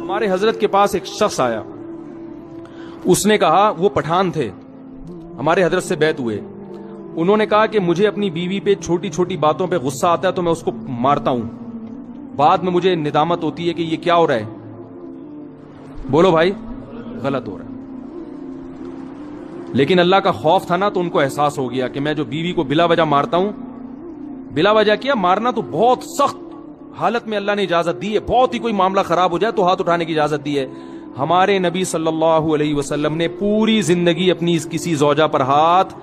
ہمارے حضرت کے پاس ایک شخص آیا, اس نے کہا, وہ پٹھان تھے, ہمارے حضرت سے بیعت ہوئے, انہوں نے کہا کہ مجھے اپنی بیوی پہ چھوٹی چھوٹی باتوں پہ غصہ آتا ہے تو میں اس کو مارتا ہوں, بعد میں مجھے ندامت ہوتی ہے کہ یہ کیا ہو رہا ہے. بولو بھائی, غلط ہو رہا ہے. لیکن اللہ کا خوف تھا نا, تو ان کو احساس ہو گیا کہ میں جو بیوی کو بلا وجہ مارتا ہوں, بلا وجہ کیا مارنا تو بہت سخت حالت میں اللہ نے اجازت دی ہے, بہت ہی کوئی معاملہ خراب ہو جائے تو ہاتھ اٹھانے کی اجازت دی ہے. ہمارے نبی صلی اللہ علیہ وسلم نے پوری زندگی اپنی کسی زوجہ پر ہاتھ,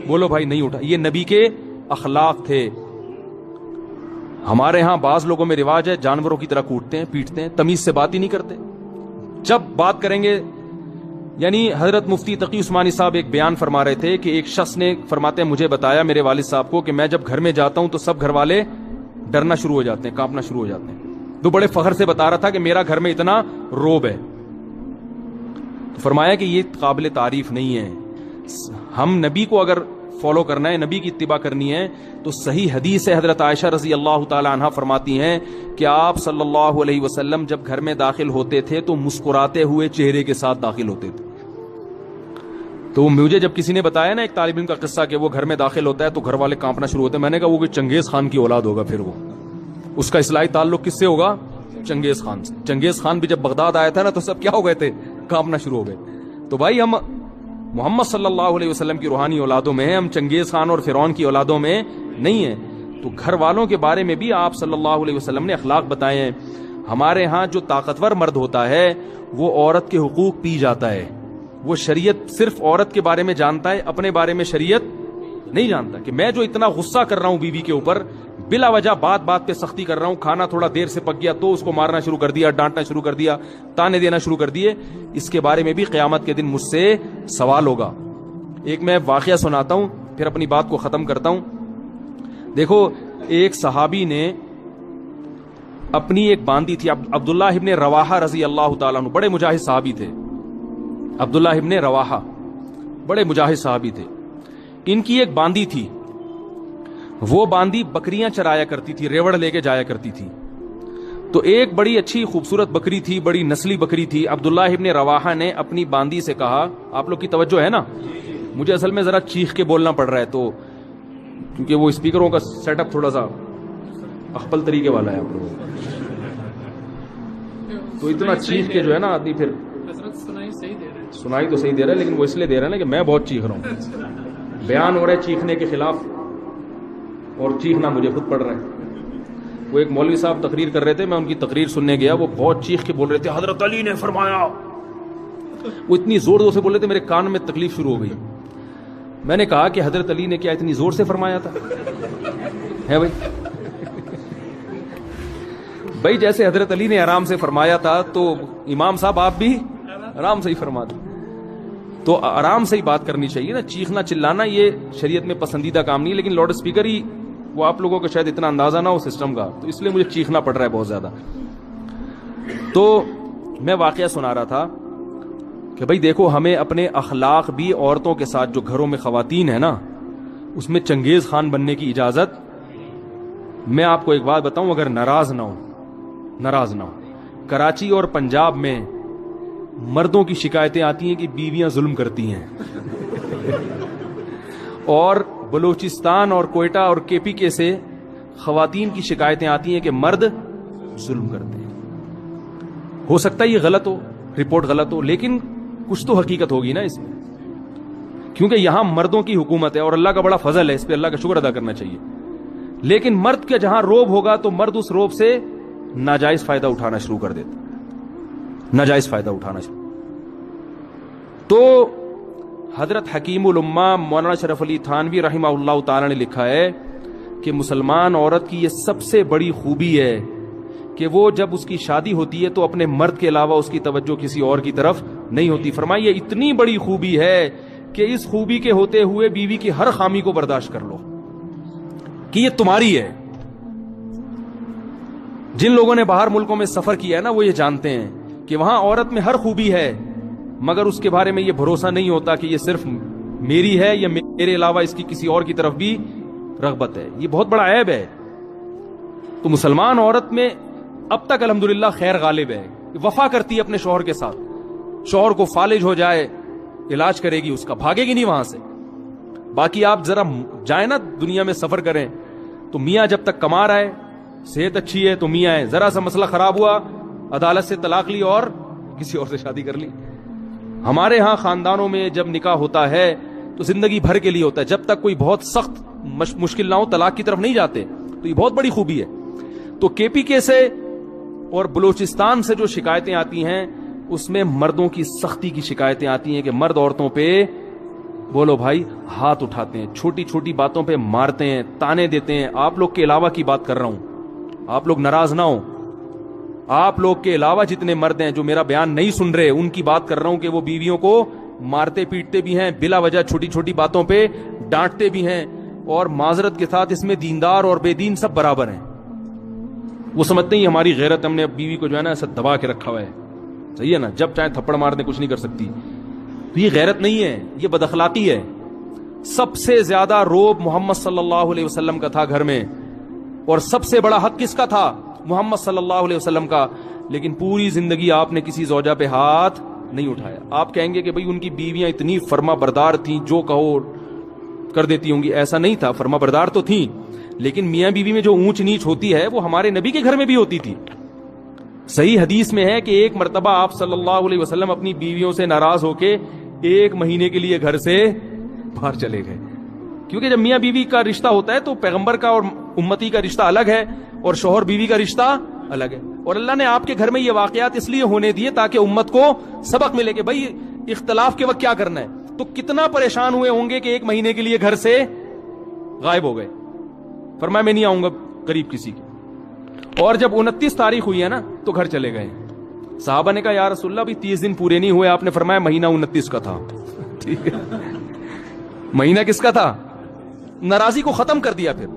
بولو بھائی, نہیں اٹھا. یہ نبی کے اخلاق تھے. ہمارے ہاں بعض لوگوں میں رواج ہے جانوروں کی طرح کوٹتے ہیں, پیٹتے ہیں, تمیز سے بات ہی نہیں کرتے. جب بات کریں گے, یعنی حضرت مفتی تقی عثمانی صاحب ایک بیان فرما رہے تھے کہ ایک شخص نے, فرماتے ہیں, مجھے بتایا میرے والد صاحب کو کہ میں جب گھر میں جاتا ہوں تو سب گھر والے ڈرنا شروع ہو جاتے ہیں, کانپنا شروع ہو جاتے ہیں. تو بڑے فخر سے بتا رہا تھا کہ میرا گھر میں اتنا روب ہے. تو فرمایا کہ یہ قابل تعریف نہیں ہے. ہم نبی کو اگر فالو کرنا ہے, نبی کی اتباع کرنی ہے, تو صحیح حدیث ہے, حضرت عائشہ رضی اللہ تعالی عنہا فرماتی ہیں کہ آپ صلی اللہ علیہ وسلم جب گھر میں داخل ہوتے تھے تو مسکراتے ہوئے چہرے کے ساتھ داخل ہوتے تھے. تو مجھے جب کسی نے بتایا نا ایک طالب علم کا قصہ کہ وہ گھر میں داخل ہوتا ہے تو گھر والے کانپنا شروع ہوتے ہیں, میں نے کہا وہ کوئی چنگیز خان کی اولاد ہوگا, پھر وہ اس کا اصلاحی تعلق کس سے ہوگا؟ چنگیز خان سے. چنگیز خان بھی جب بغداد آیا تھا نا تو سب کیا ہو گئے تھے, کانپنا شروع ہو گئے. تو بھائی ہم محمد صلی اللہ علیہ وسلم کی روحانی اولادوں میں ہیں, ہم چنگیز خان اور فرعون کی اولادوں میں نہیں ہیں. تو گھر والوں کے بارے میں بھی آپ صلی اللہ علیہ وسلم نے اخلاق بتائے ہیں. ہمارے ہاں جو طاقتور مرد ہوتا ہے وہ عورت کے حقوق پی جاتا ہے. وہ شریعت صرف عورت کے بارے میں جانتا ہے, اپنے بارے میں شریعت نہیں جانتا. کہ میں جو اتنا غصہ کر رہا ہوں بیوی کے اوپر, بلا وجہ بات بات پہ سختی کر رہا ہوں, کھانا تھوڑا دیر سے پک گیا تو اس کو مارنا شروع کر دیا, ڈانٹنا شروع کر دیا, تانے دینا شروع کر دیے, اس کے بارے میں بھی قیامت کے دن مجھ سے سوال ہوگا. ایک میں واقعہ سناتا ہوں پھر اپنی بات کو ختم کرتا ہوں. دیکھو, ایک صحابی نے اپنی ایک باندی تھی, عبداللہ ابن رواحہ رضی اللہ تعالیٰ عنہ, بڑے مجاہد صحابی تھے. عبداللہ ابن رواحہ بڑے مجاہد صحابی تھے. ان کی ایک باندی تھی, وہ باندی بکریاں چرایا کرتی تھی, ریوڑ لے کے جایا کرتی تھی. تو ایک بڑی اچھی خوبصورت بکری تھی, بڑی نسلی بکری تھی. عبداللہ ابن رواحہ نے اپنی باندی سے کہا, آپ لوگ کی توجہ ہے نا, مجھے اصل میں ذرا چیخ کے بولنا پڑ رہا ہے, تو کیونکہ وہ اسپیکروں کا سیٹ اپ تھوڑا سا اخپل طریقے والا ہے آپ لوگوں کا, تو اتنا چیخ کے جو ہے نا آدمی پھر سنائی تو صحیح دے رہا ہے, لیکن وہ اس لیے دے رہا ہے نا کہ میں بہت چیخ رہا ہوں. بیان ہو رہا ہے چیخنے کے خلاف اور چیخنا مجھے خود پڑ رہا ہے. وہ ایک مولوی صاحب تقریر کر رہے تھے, میں ان کی تقریر سننے گیا, وہ بہت چیخ کے بول رہے تھے, حضرت علی نے فرمایا. وہ اتنی زور زور سے بول رہے تھے, میرے کان میں تکلیف شروع ہو گئی. میں نے کہا کہ حضرت علی نے کیا اتنی زور سے فرمایا تھا؟ ہے بھائی جیسے حضرت علی نے آرام سے فرمایا تھا تو امام صاحب آپ بھی آرام سے ہی فرما دیں. تو آرام سے ہی بات کرنی چاہیے نا, چیخنا چلانا یہ شریعت میں پسندیدہ کام نہیں ہے. لیکن لاؤڈ اسپیکر ہی, وہ آپ لوگوں کو شاید اتنا اندازہ نہ ہو سسٹم کا, تو اس لیے مجھے چیخنا پڑ رہا ہے بہت زیادہ. تو میں واقعہ سنا رہا تھا کہ بھائی دیکھو, ہمیں اپنے اخلاق بھی عورتوں کے ساتھ, جو گھروں میں خواتین ہیں نا, اس میں چنگیز خان بننے کی اجازت. میں آپ کو ایک بات بتاؤں, اگر ناراض نہ ہو, کراچی اور پنجاب میں مردوں کی شکایتیں آتی ہیں کہ بیویاں ظلم کرتی ہیں, اور بلوچستان اور کوئٹہ اور کے پی کے سے خواتین کی شکایتیں آتی ہیں کہ مرد ظلم کرتے ہیں. ہو سکتا ہے یہ غلط ہو, رپورٹ غلط ہو, لیکن کچھ تو حقیقت ہوگی نا اس میں, کیونکہ یہاں مردوں کی حکومت ہے اور اللہ کا بڑا فضل ہے, اس پہ اللہ کا شکر ادا کرنا چاہیے. لیکن مرد کا جہاں روب ہوگا تو مرد اس روب سے ناجائز فائدہ اٹھانا شروع کر دیتا, ناجائز فائدہ اٹھانا شروع. تو حضرت حکیم الامہ مولانا شرف علی تھانوی رحمہ اللہ تعالی نے لکھا ہے کہ مسلمان عورت کی یہ سب سے بڑی خوبی ہے کہ وہ جب اس کی شادی ہوتی ہے تو اپنے مرد کے علاوہ اس کی توجہ کسی اور کی طرف نہیں ہوتی. فرمائیے اتنی بڑی خوبی ہے کہ اس خوبی کے ہوتے ہوئے بیوی کی ہر خامی کو برداشت کر لو کہ یہ تمہاری ہے. جن لوگوں نے باہر ملکوں میں سفر کیا ہے نا, وہ یہ جانتے ہیں کہ وہاں عورت میں ہر خوبی ہے, مگر اس کے بارے میں یہ بھروسہ نہیں ہوتا کہ یہ صرف میری ہے یا میرے علاوہ اس کی کسی اور کی طرف بھی رغبت ہے. یہ بہت بڑا عیب ہے. تو مسلمان عورت میں اب تک الحمدللہ خیر غالب ہے, وفا کرتی ہے اپنے شوہر کے ساتھ, شوہر کو فالج ہو جائے علاج کرے گی اس کا, بھاگے گی نہیں وہاں سے. باقی آپ ذرا جائیں نا دنیا میں سفر کریں تو میاں جب تک کما رہا ہے, صحت اچھی ہے تو میاں ہے, ذرا سا مسئلہ خراب ہوا عدالت سے طلاق لی اور کسی اور سے شادی کر لی. ہمارے ہاں خاندانوں میں جب نکاح ہوتا ہے تو زندگی بھر کے لیے ہوتا ہے, جب تک کوئی بہت سخت مشکل نہ ہو طلاق کی طرف نہیں جاتے. تو یہ بہت بڑی خوبی ہے. تو کے پی کے سے اور بلوچستان سے جو شکایتیں آتی ہیں اس میں مردوں کی سختی کی شکایتیں آتی ہیں کہ مرد عورتوں پہ بولو بھائی ہاتھ اٹھاتے ہیں, چھوٹی چھوٹی باتوں پہ مارتے ہیں, تانے دیتے ہیں. آپ لوگ کے علاوہ کی بات کر رہا ہوں, آپ لوگ ناراض نہ ہو. آپ لوگ کے علاوہ جتنے مرد ہیں جو میرا بیان نہیں سن رہے ان کی بات کر رہا ہوں کہ وہ بیویوں کو مارتے پیٹتے بھی ہیں, بلا وجہ چھوٹی چھوٹی باتوں پہ ڈانٹتے بھی ہیں, اور معذرت کے ساتھ اس میں دیندار اور بے دین سب برابر ہیں. وہ سمجھتے ہیں ہماری غیرت, ہم نے بیوی کو جو ہے نا ایسا دبا کے رکھا ہوا ہے, صحیح ہے نا, جب چاہے تھپڑ مار دیں کچھ نہیں کر سکتی. تو یہ غیرت نہیں ہے, یہ بد اخلاقی ہے. سب سے زیادہ روب محمد صلی اللہ علیہ وسلم کا تھا گھر میں, اور سب سے بڑا حق کس کا تھا؟ محمد صلی اللہ علیہ وسلم کا. لیکن پوری زندگی آپ نے کسی زوجہ پہ ہاتھ نہیں اٹھایا. آپ کہیں گے کہ بھئی ان کی بیویاں اتنی فرما بردار تھیں, جو کہو کر دیتی ہوں گی. ایسا نہیں تھا, فرما بردار تو تھیں, لیکن میاں بیوی میں جو اونچ نیچ ہوتی ہے وہ ہمارے نبی کے گھر میں بھی ہوتی تھی. صحیح حدیث میں ہے کہ ایک مرتبہ آپ صلی اللہ علیہ وسلم اپنی بیویوں سے ناراض ہو کے 1 مہینے کے لیے گھر سے باہر چلے گئے. کیونکہ جب میاں بیوی کا رشتہ ہوتا ہے تو پیغمبر کا اور امتی کا رشتہ الگ ہے, اور شوہر بیوی کا رشتہ الگ ہے. اور اللہ نے آپ کے گھر میں یہ واقعات اس لیے ہونے دیے تاکہ امت کو سبق ملے کہ بھائی اختلاف کے وقت کیا کرنا ہے. تو کتنا پریشان ہوئے ہوں گے کہ 1 مہینے کے لیے گھر سے غائب ہو گئے. فرمایا میں نہیں آؤں گا قریب کسی کے. اور جب 29 تاریخ ہوئی ہے نا تو گھر چلے گئے. صحابہ نے کہا یا رسول اللہ بھی 30 دن پورے نہیں ہوئے. آپ نے فرمایا مہینہ 29 کا تھا. ٹھیک ہے, مہینہ کس کا تھا؟ ناراضی کو ختم کر دیا پھر.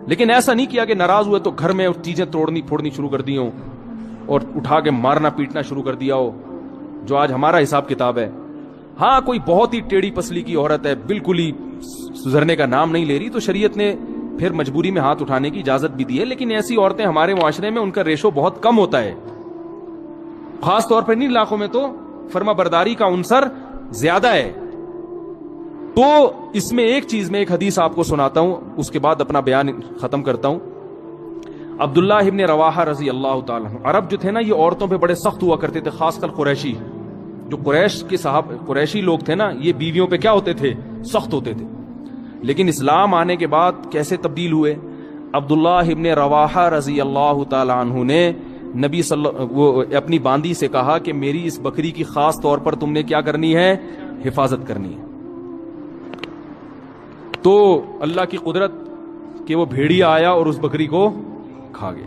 لیکن ایسا نہیں کیا کہ ناراض ہوئے تو گھر میں چیزیں توڑنی پھوڑنی شروع کر دی ہوں اور اٹھا کے مارنا پیٹنا شروع کر دیا ہو, جو آج ہمارا حساب کتاب ہے. ہاں کوئی بہت ہی ٹیڑھی پسلی کی عورت ہے, بالکل ہی سدھرنے کا نام نہیں لے رہی, تو شریعت نے پھر مجبوری میں ہاتھ اٹھانے کی اجازت بھی دی ہے. لیکن ایسی عورتیں ہمارے معاشرے میں ان کا ریشو بہت کم ہوتا ہے, خاص طور پر ان علاقوں میں تو فرما برداری کا عنصر زیادہ ہے. تو اس میں ایک چیز میں ایک حدیث آپ کو سناتا ہوں, اس کے بعد اپنا بیان ختم کرتا ہوں. عبداللہ ابن رواحہ رضی اللہ تعالیٰ عنہ, عرب جو تھے نا یہ عورتوں پہ بڑے سخت ہوا کرتے تھے, خاص کر قریشی. جو قریش کے قریشی لوگ تھے نا یہ بیویوں پہ کیا ہوتے تھے؟ سخت ہوتے تھے. لیکن اسلام آنے کے بعد کیسے تبدیل ہوئے؟ عبداللہ ابن رواحہ رضی اللہ تعالیٰ عنہ نے نبی وہ اپنی باندی سے کہا کہ میری اس بکری کی خاص طور پر تم نے کیا کرنی ہے؟ حفاظت کرنی ہے. تو اللہ کی قدرت کہ وہ بھیڑیا آیا اور اس بکری کو کھا گیا.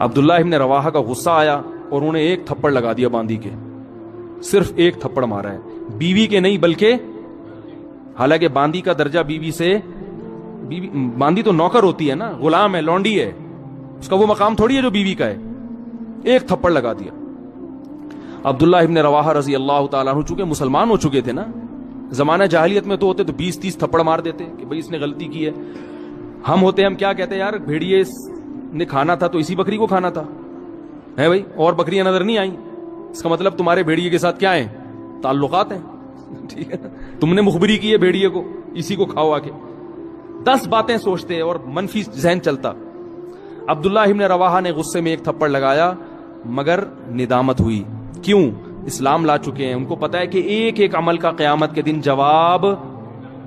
عبداللہ ابن رواحہ کا غصہ آیا اور انہوں نے 1 تھپڑ لگا دیا باندی کے, صرف 1 تھپڑ مارا ہے, بیوی کے نہیں بلکہ, حالانکہ باندی کا درجہ بیوی سے, باندی تو نوکر ہوتی ہے نا, غلام ہے, لونڈی ہے, اس کا وہ مقام تھوڑی ہے جو بیوی کا ہے. 1 تھپڑ لگا دیا. عبداللہ ابن رواحہ رضی اللہ تعالیٰ عنہ چونکہ مسلمان ہو چکے تھے نا, زمانہ جاہلیت میں تو ہوتے تو 20-30 تھپڑ مار دیتے کہ بھئی اس نے غلطی کی ہے. ہم ہوتے ہم کیا کہتے ہیں, یار بھیڑیے نے کھانا تھا تو اسی بکری کو کھانا تھا ہے بھائی, اور بکریاں نظر نہیں آئیں, اس کا مطلب تمہارے بھیڑیے کے ساتھ کیا ہیں؟ تعلقات ہیں. ٹھیک ہے, تم نے مخبری کی ہے بھیڑیے کو, اسی کو کھاؤ آ کے. 10 باتیں سوچتے اور منفی ذہن چلتا. عبداللہ ابن رواحہ نے غصے میں 1 تھپڑ لگایا, مگر ندامت ہوئی. کیوں؟ اسلام لا چکے ہیں, ان کو پتا ہے کہ ایک ایک عمل کا قیامت کے دن جواب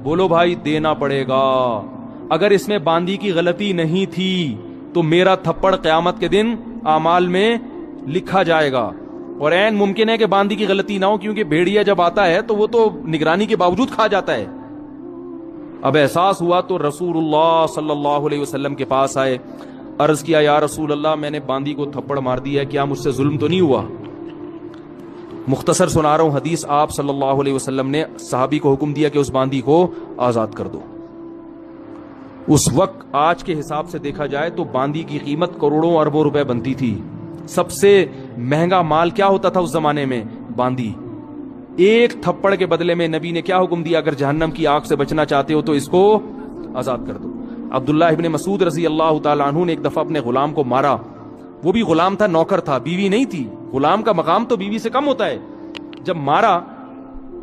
بولو بھائی دینا پڑے گا. اگر اس میں باندی کی غلطی نہیں تھی تو میرا تھپڑ قیامت کے دن اعمال میں لکھا جائے گا, اور عین ممکن ہے کہ باندی کی غلطی نہ ہو, کیونکہ بھیڑیا جب آتا ہے تو وہ تو نگرانی کے باوجود کھا جاتا ہے. اب احساس ہوا تو رسول اللہ صلی اللہ علیہ وسلم کے پاس آئے, عرض کیا یا رسول اللہ میں نے باندی کو تھپڑ مار دیا ہے, کیا مجھ سے ظلم تو نہیں ہوا؟ مختصر سنا رہا ہوں حدیث. آپ صلی اللہ علیہ وسلم نے صحابی کو حکم دیا کہ اس باندی کو آزاد کر دو. اس وقت آج کے حساب سے دیکھا جائے تو باندی کی قیمت کروڑوں اربوں روپے بنتی تھی. سب سے مہنگا مال کیا ہوتا تھا اس زمانے میں؟ باندی. 1 تھپڑ کے بدلے میں نبی نے کیا حکم دیا؟ اگر جہنم کی آگ سے بچنا چاہتے ہو تو اس کو آزاد کر دو. عبداللہ ابن مسعود رضی اللہ تعالیٰ عنہ نے ایک دفعہ اپنے غلام کو مارا وہ بھی غلام تھا، نوکر تھا، بیوی نہیں تھی. غلام کا مقام تو بیوی سے کم ہوتا ہے. جب مارا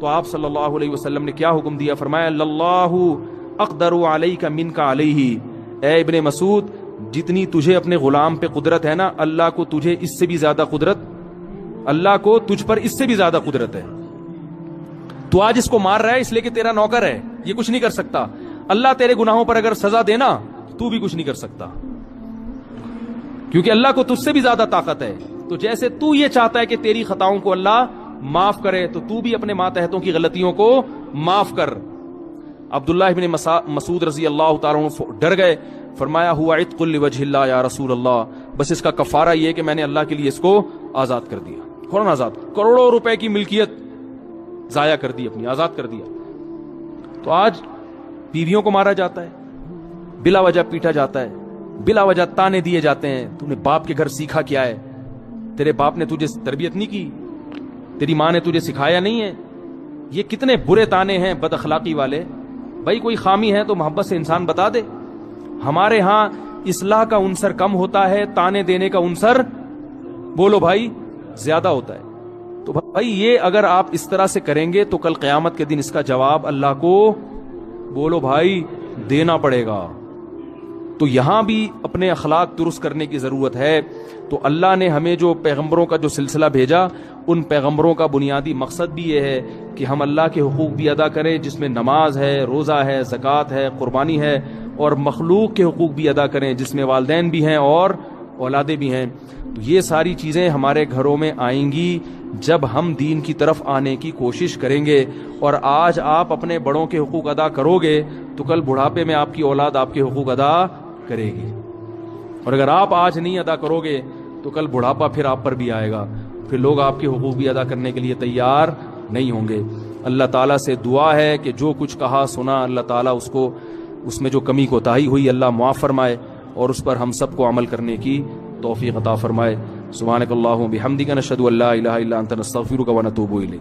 تو آپ صلی اللہ علیہ وسلم نے کیا حکم دیا؟ فرمایا اللہ اقدر علیک منک علیہ، اے ابن مسعود جتنی تجھے اپنے غلام پہ قدرت ہے نا، اللہ کو تجھے اس سے بھی زیادہ قدرت، اللہ کو تجھ پر اس سے بھی زیادہ قدرت ہے. تو آج اس کو مار رہا ہے اس لیے کہ تیرا نوکر ہے، یہ کچھ نہیں کر سکتا. اللہ تیرے گناہوں پر اگر سزا دینا تو بھی کچھ نہیں کر سکتا، کیونکہ اللہ کو تجھ سے بھی زیادہ طاقت ہے. تو جیسے تو یہ چاہتا ہے کہ تیری خطاؤں کو اللہ معاف کرے، تو بھی اپنے ماتحتوں کی غلطیوں کو معاف کر. عبداللہ ابن مسعود رضی اللہ تعالیٰ عنہ ڈر گئے. فرمایا ہوا عتق لوجہ اللہ یا رسول اللہ، بس اس کا کفارہ یہ کہ میں نے اللہ کے لیے اس کو آزاد کر دیا. فوراً آزاد، کروڑوں روپے کی ملکیت ضائع کر دی اپنی، آزاد کر دیا. تو آج بیویوں کو مارا جاتا ہے، بلا وجہ پیٹا جاتا ہے، بلا وجہ تانے دیے جاتے ہیں. تو نے باپ کے گھر سیکھا کیا ہے؟ تیرے باپ نے تجھے تربیت نہیں کی، تیری ماں نے تجھے سکھایا نہیں ہے. یہ کتنے برے تانے ہیں بد اخلاقی والے. بھائی کوئی خامی ہے تو محبت سے انسان بتا دے. ہمارے ہاں اصلاح کا عنصر کم ہوتا ہے، تانے دینے کا عنصر بولو بھائی زیادہ ہوتا ہے. تو بھائی یہ اگر آپ اس طرح سے کریں گے تو کل قیامت کے دن اس کا جواب اللہ کو بولو بھائی دینا پڑے گا. تو یہاں بھی اپنے اخلاق درست کرنے کی ضرورت ہے. تو اللہ نے ہمیں جو پیغمبروں کا جو سلسلہ بھیجا، ان پیغمبروں کا بنیادی مقصد بھی یہ ہے کہ ہم اللہ کے حقوق بھی ادا کریں، جس میں نماز ہے، روزہ ہے، زکوٰۃ ہے، قربانی ہے، اور مخلوق کے حقوق بھی ادا کریں جس میں والدین بھی ہیں اور اولادیں بھی ہیں. تو یہ ساری چیزیں ہمارے گھروں میں آئیں گی جب ہم دین کی طرف آنے کی کوشش کریں گے. اور آج آپ اپنے بڑوں کے حقوق ادا کرو گے تو کل بڑھاپے میں آپ کی اولاد آپ کے حقوق ادا کرے گی. اور اگر آپ آج نہیں ادا کرو گے تو کل بڑھاپا پھر آپ پر بھی آئے گا، پھر لوگ آپ کے حقوق بھی ادا کرنے کے لیے تیار نہیں ہوں گے. اللہ تعالیٰ سے دعا ہے کہ جو کچھ کہا سنا اللہ تعالیٰ اس کو، اس میں جو کمی کوتاہی ہوئی اللہ معاف فرمائے اور اس پر ہم سب کو عمل کرنے کی توفیق عطا فرمائے. سبحانک اللہم بحمدک نشہد ان لا الہ الا انت نستغفرک ونتوب الیک.